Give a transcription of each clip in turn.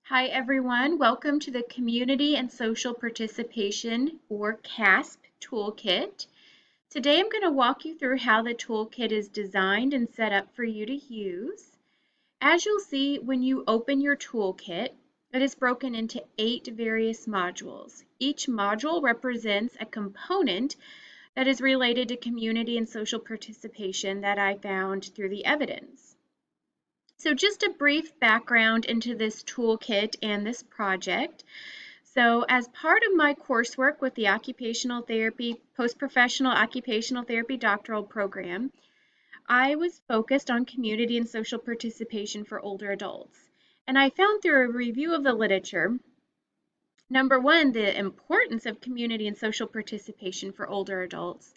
Hi everyone, welcome to the Community and Social Participation or CASP toolkit. Today I'm going to walk you through how the toolkit is designed and set up for you to use. As you'll see when you open your toolkit, it is broken into 8 various modules. Each module represents a component that is related to community and social participation that I found through the evidence. So just a brief background into this toolkit and this project. So as part of my coursework with the Occupational Therapy, Post-Professional Occupational Therapy Doctoral Program, I was focused on community and social participation for older adults. And I found through a review of the literature, number one, the importance of community and social participation for older adults.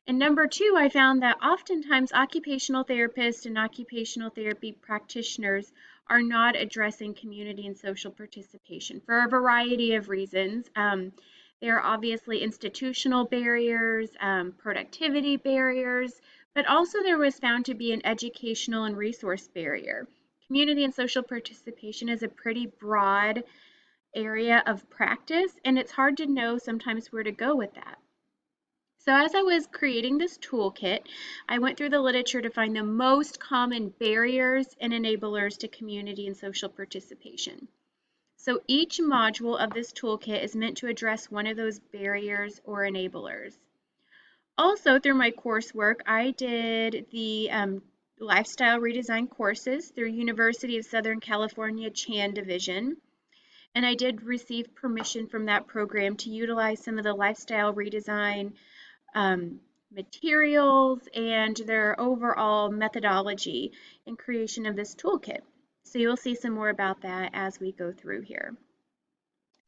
And number two, I found that oftentimes occupational therapists and occupational therapy practitioners are not addressing community and social participation for a variety of reasons. There are obviously institutional barriers, productivity barriers, but also there was found to be an educational and resource barrier. Community and social participation is a pretty broad area of practice, and it's hard to know sometimes where to go with that. So as I was creating this toolkit, I went through the literature to find the most common barriers and enablers to community and social participation. So each module of this toolkit is meant to address one of those barriers or enablers. Also, through my coursework, I did the lifestyle redesign courses through University of Southern California Chan Division. And I did receive permission from that program to utilize some of the lifestyle redesign materials and their overall methodology in creation of this toolkit. So you'll see some more about that as we go through here.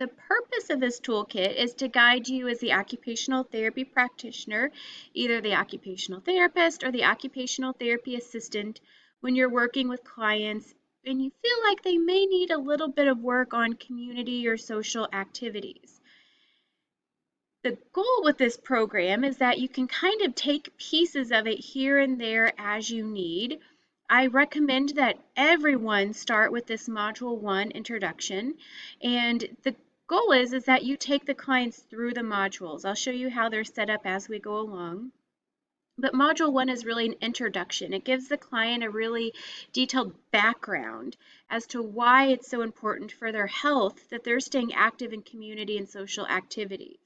The purpose of this toolkit is to guide you as the occupational therapy practitioner, either the occupational therapist or the occupational therapy assistant, when you're working with clients and you feel like they may need a little bit of work on community or social activities. The goal with this program is that you can kind of take pieces of it here and there as you need. I recommend that everyone start with this Module 1 introduction, and the goal is that you take the clients through the modules. I'll show you how they're set up as we go along. But Module 1 is really an introduction. It gives the client a really detailed background as to why it's so important for their health that they're staying active in community and social activities.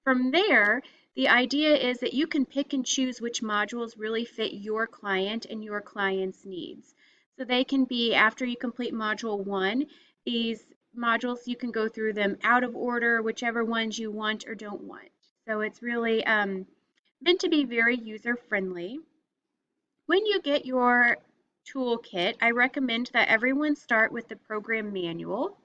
From there, the idea is that you can pick and choose which modules really fit your client and your client's needs. So they can be, after you complete Module 1, these modules, you can go through them out of order, whichever ones you want or don't want. So it's really meant to be very user-friendly. When you get your toolkit, I recommend that everyone start with the program manual.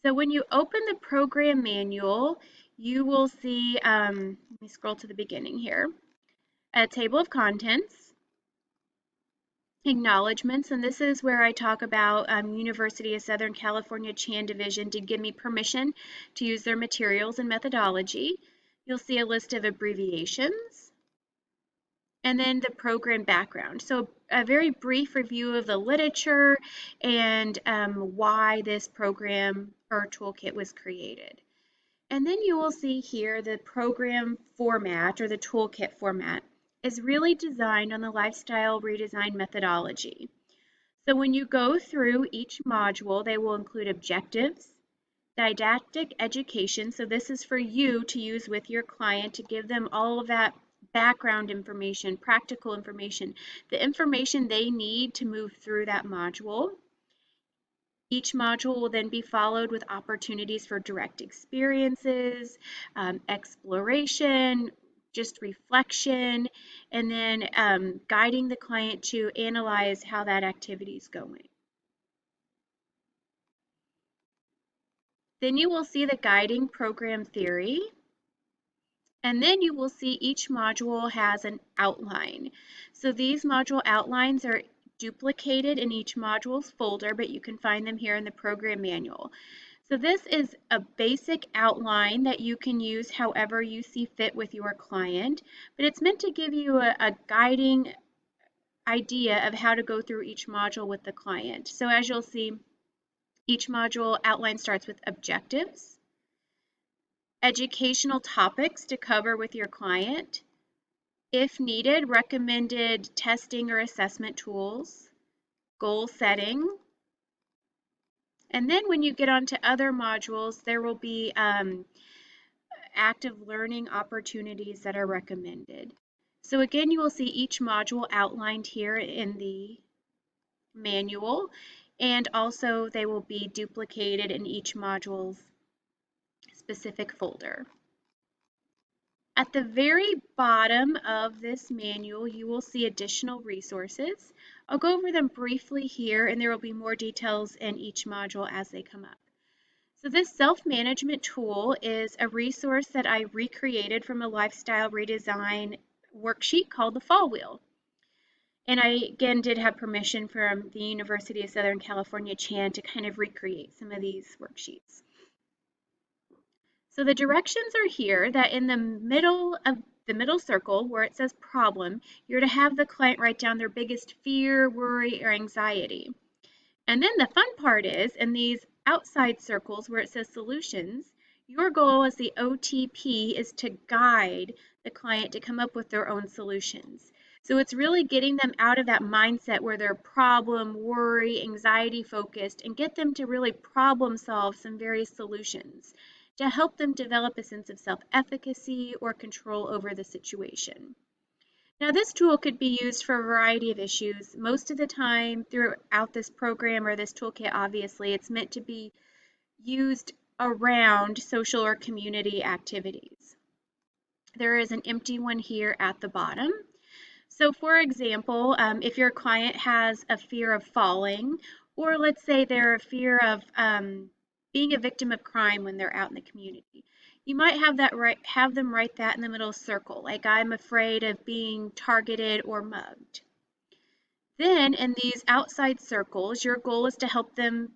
So when you open the program manual, you will see, let me scroll to the beginning here, a table of contents, acknowledgments, and this is where I talk about University of Southern California Chan Division did give me permission to use their materials and methodology. You'll see a list of abbreviations, and then the program background. So a very brief review of the literature and why this program or toolkit was created. And then you will see here the program format or the toolkit format is really designed on the lifestyle redesign methodology. So when you go through each module, they will include objectives, didactic education. So this is for you to use with your client to give them all of that background information, practical information, the information they need to move through that module. Each module will then be followed with opportunities for direct experiences, exploration, just reflection, and then guiding the client to analyze how that activity is going. Then you will see the guiding program theory, and then you will see each module has an outline. So these module outlines are duplicated in each module's folder, but you can find them here in the program manual. So this is a basic outline that you can use however you see fit with your client, but it's meant to give you a guiding idea of how to go through each module with the client. So as you'll see, Each module outline starts with objectives, educational topics to cover with your client, if needed, recommended testing or assessment tools, goal setting, and then when you get onto other modules, there will be active learning opportunities that are recommended. So again, you will see each module outlined here in the manual, and also they will be duplicated in each module's specific folder. At the very bottom of this manual, you will see additional resources. I'll go over them briefly here, and there will be more details in each module as they come up. So this self-management tool is a resource that I recreated from a lifestyle redesign worksheet called the Fall Wheel. And I, again, did have permission from the University of Southern California, Chan, to kind of recreate some of these worksheets. So the directions are here that in the middle of the middle circle where it says problem, you're to have the client write down their biggest fear, worry, or anxiety. And then the fun part is, in these outside circles where it says solutions, your goal as the OTP is to guide the client to come up with their own solutions. So it's really getting them out of that mindset where they're problem, worry, anxiety focused, and get them to really problem solve some various solutions to help them develop a sense of self-efficacy or control over the situation. Now, this tool could be used for a variety of issues. Most of the time throughout this program or this toolkit, obviously, it's meant to be used around social or community activities. There is an empty one here at the bottom. So for example, if your client has a fear of falling, or let's say they're a fear of being a victim of crime when they're out in the community, you might have them write that in the middle circle, like I'm afraid of being targeted or mugged. Then in these outside circles, your goal is to help them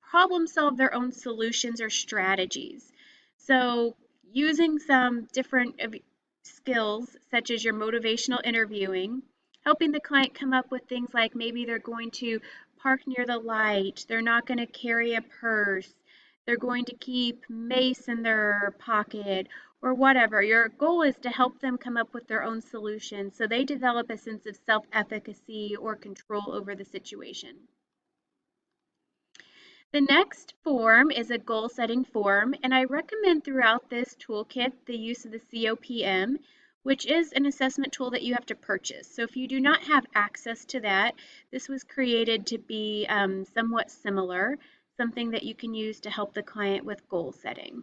problem solve their own solutions or strategies. So using some different skills, such as your motivational interviewing, helping the client come up with things like maybe they're going to park near the light, they're not going to carry a purse, they're going to keep mace in their pocket, or whatever. Your goal is to help them come up with their own solutions so they develop a sense of self-efficacy or control over the situation. The next form is a goal setting form, and I recommend throughout this toolkit the use of the COPM, which is an assessment tool that you have to purchase. So if you do not have access to that, this was created to be somewhat similar, something that you can use to help the client with goal setting.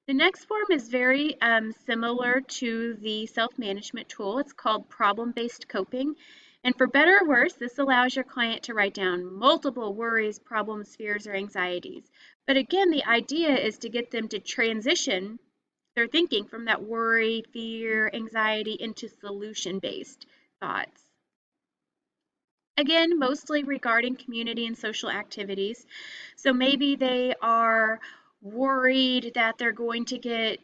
The next form is very similar to the self-management tool. It's called problem-based coping. And for better or worse, this allows your client to write down multiple worries, problems, fears, or anxieties. But again, the idea is to get them to transition their thinking from that worry, fear, anxiety into solution-based thoughts. Again, mostly regarding community and social activities. So maybe they are worried that they're going to get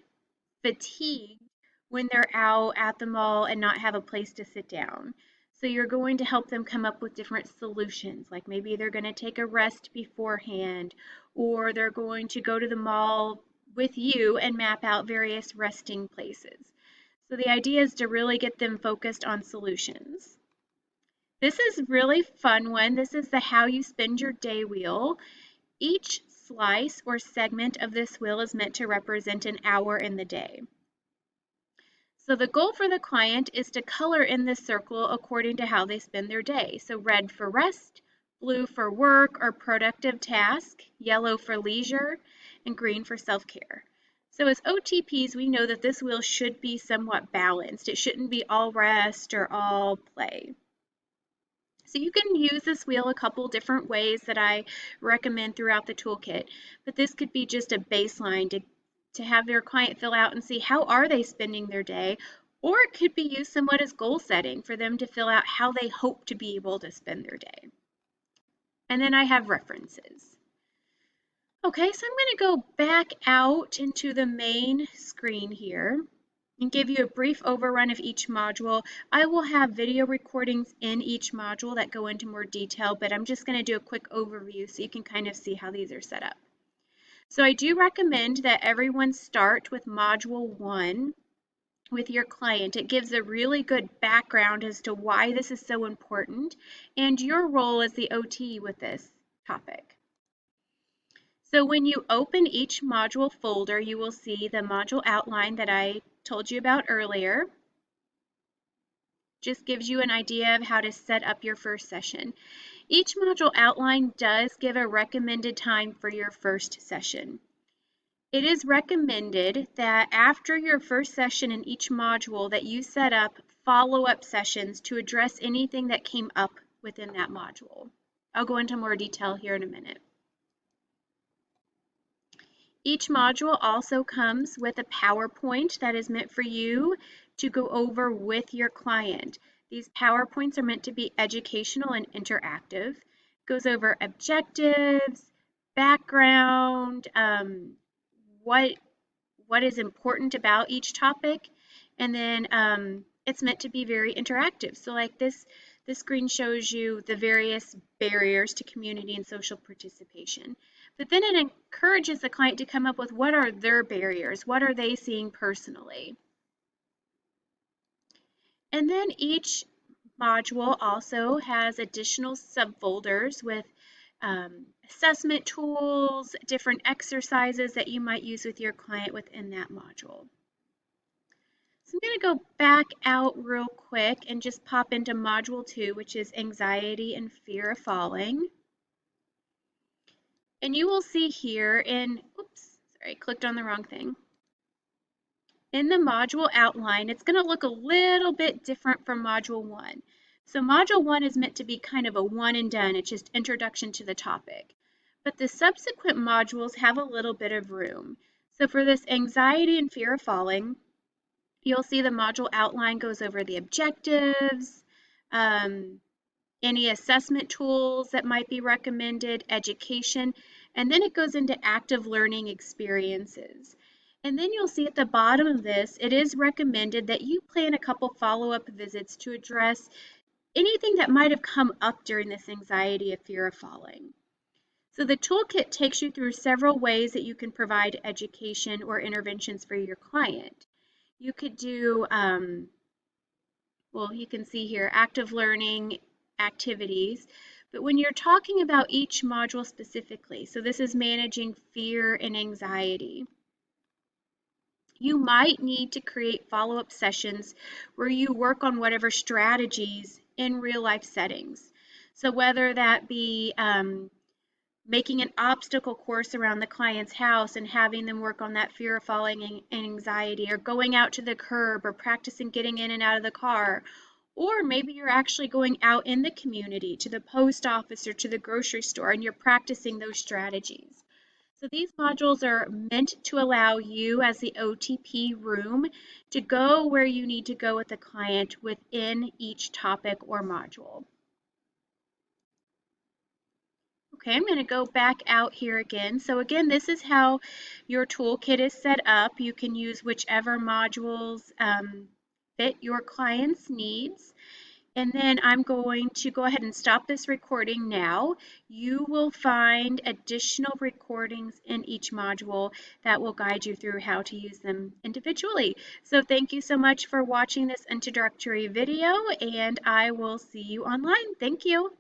fatigued when they're out at the mall and not have a place to sit down. So you're going to help them come up with different solutions, like maybe they're going to take a rest beforehand, or they're going to go to the mall with you and map out various resting places. So the idea is to really get them focused on solutions. This is a really fun one. This is the How You Spend Your Day wheel. Each slice or segment of this wheel is meant to represent an hour in the day. So the goal for the client is to color in this circle according to how they spend their day. So red for rest, blue for work or productive task, yellow for leisure, and green for self-care. So as OTPs, we know that this wheel should be somewhat balanced. It shouldn't be all rest or all play. So you can use this wheel a couple different ways that I recommend throughout the toolkit, but this could be just a baseline to have your client fill out and see how are they spending their day, or it could be used somewhat as goal setting for them to fill out how they hope to be able to spend their day. And then I have references. Okay, so I'm going to go back out into the main screen here. and give you a brief overrun of each module. I will have video recordings in each module that go into more detail, but I'm just going to do a quick overview so you can kind of see how these are set up. So I do recommend that everyone start with Module 1 with your client. It gives a really good background as to why this is so important and your role as the OT with this topic. So when you open each module folder, you will see the module outline that I told you about earlier. Just gives you an idea of how to set up your first session. Each module outline does give a recommended time for your first session. It is recommended that after your first session in each module that you set up follow-up sessions to address anything that came up within that module. I'll go into more detail here in a minute. Each module also comes with a PowerPoint that is meant for you to go over with your client. These PowerPoints are meant to be educational and interactive. It goes over objectives, background, what is important about each topic, and then it's meant to be very interactive. So like this screen shows you the various barriers to community and social participation. But then it encourages the client to come up with what are their barriers, what are they seeing personally. And then each module also has additional subfolders with assessment tools, different exercises that you might use with your client within that module. So I'm going to go back out real quick and just pop into Module 2, which is Anxiety and Fear of Falling. And you will see here oops, sorry, I clicked on the wrong thing. In the module outline, it's going to look a little bit different from Module 1. So Module 1 is meant to be kind of a one and done. It's just introduction to the topic. But the subsequent modules have a little bit of room. So for this Anxiety and Fear of Falling, you'll see the module outline goes over the objectives, any assessment tools that might be recommended, education, and then it goes into active learning experiences. And then you'll see at the bottom of this, it is recommended that you plan a couple follow-up visits to address anything that might have come up during this anxiety or fear of falling. So the toolkit takes you through several ways that you can provide education or interventions for your client. You could do, well, you can see here, active learning activities. But when you're talking about each module specifically, so this is managing fear and anxiety, you might need to create follow-up sessions where you work on whatever strategies in real-life settings. So whether that be making an obstacle course around the client's house and having them work on that fear of falling and anxiety, or going out to the curb or practicing getting in and out of the car. Or maybe you're actually going out in the community to the post office or to the grocery store and you're practicing those strategies. So these modules are meant to allow you as the OTP room to go where you need to go with the client within each topic or module. Okay, I'm going to go back out here again. So again, this is how your toolkit is set up. You can use whichever modules fit your client's needs. And then I'm going to go ahead and stop this recording now. You will find additional recordings in each module that will guide you through how to use them individually. So thank you so much for watching this introductory video, and I will see you online. Thank you.